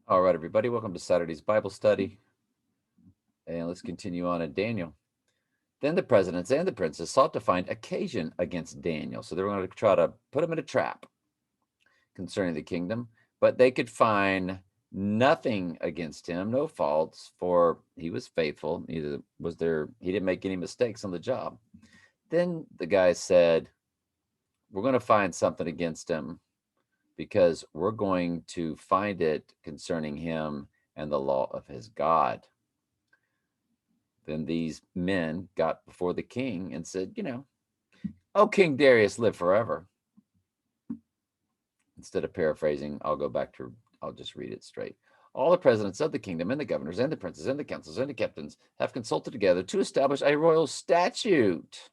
All right, everybody, welcome to Saturday's Bible study. And let's continue on in Daniel. Then the presidents and the princes sought to find occasion against Daniel. So they were going to try to put him in a trap concerning the kingdom, but they could find nothing against him, no faults, for he was faithful. Neither was there, he didn't make any mistakes on the job. Then the guys said, we're going to find something against him because we're going to find it concerning him and the law of his God. Then these men got before the king and said, "Oh, King Darius, live forever." Instead of paraphrasing, I'll just read it straight. All the presidents of the kingdom and the governors and the princes and the councils and the captains have consulted together to establish a royal statute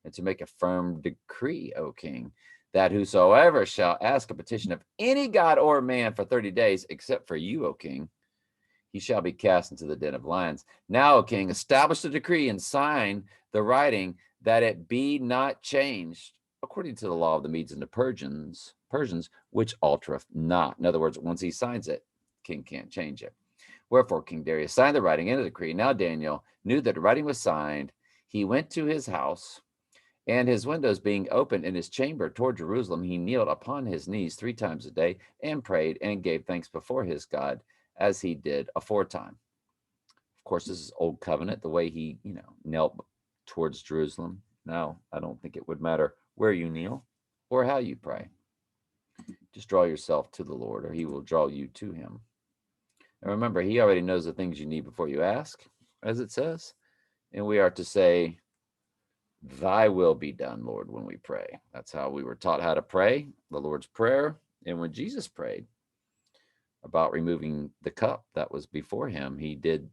and to make a firm decree, O king, that whosoever shall ask a petition of any god or man for 30 days, except for you, O king, he shall be cast into the den of lions. Now, O king, establish the decree and sign the writing that it be not changed according to the law of the Medes and the Persians, which altereth not. In other words, once he signs it, king can't change it. Wherefore King Darius signed the writing and the decree. Now Daniel knew that the writing was signed. He went to his house, and his windows being open in his chamber toward Jerusalem, he kneeled upon his knees 3 times a day and prayed and gave thanks before his God as he did aforetime. Of course, this is old covenant, the way he, knelt towards Jerusalem. Now, I don't think it would matter where you kneel or how you pray. Just draw yourself to the Lord, or he will draw you to him. And remember, he already knows the things you need before you ask, as it says. And we are to say, "Thy will be done, Lord," when we pray. That's how we were taught how to pray, the Lord's Prayer. And when Jesus prayed about removing the cup that was before him, he did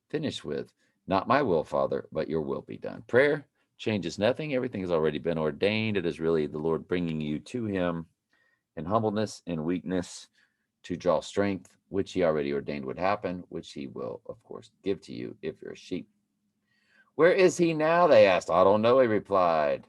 finish with, "Not my will, Father, but your will be done." Prayer changes nothing. Everything has already been ordained. It is really the Lord bringing you to him in humbleness and weakness to draw strength, which he already ordained would happen, which he will, of course, give to you if you're a sheep. "Where is he now?" they asked. "I don't know," he replied.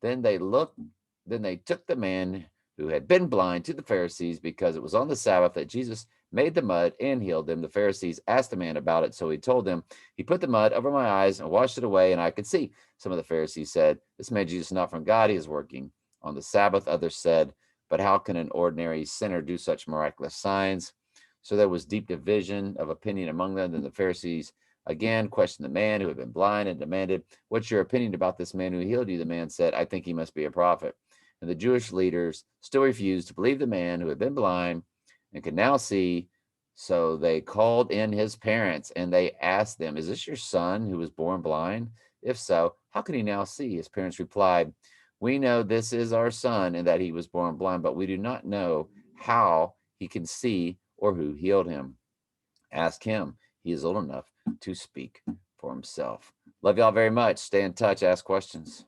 Then they looked, then they took the man who had been blind to the Pharisees, because it was on the Sabbath that Jesus made the mud and healed them. The Pharisees asked the man about it, so he told them, "He put the mud over my eyes and washed it away, and I could see." Some of the Pharisees said, "This man Jesus is not from God, he is working on the Sabbath." Others said, "But how can an ordinary sinner do such miraculous signs?" So there was deep division of opinion among them. Then the Pharisees again questioned the man who had been blind and demanded, "What's your opinion about this man who healed you?" The man said, "I think he must be a prophet." And the Jewish leaders still refused to believe the man who had been blind and could now see. So they called in his parents and they asked them, "Is this your son who was born blind? If so, how can he now see?" His parents replied, "We know this is our son and that he was born blind, but we do not know how he can see or who healed him. Ask him. He is old enough to speak for himself." Love y'all very much. Stay in touch. Ask questions.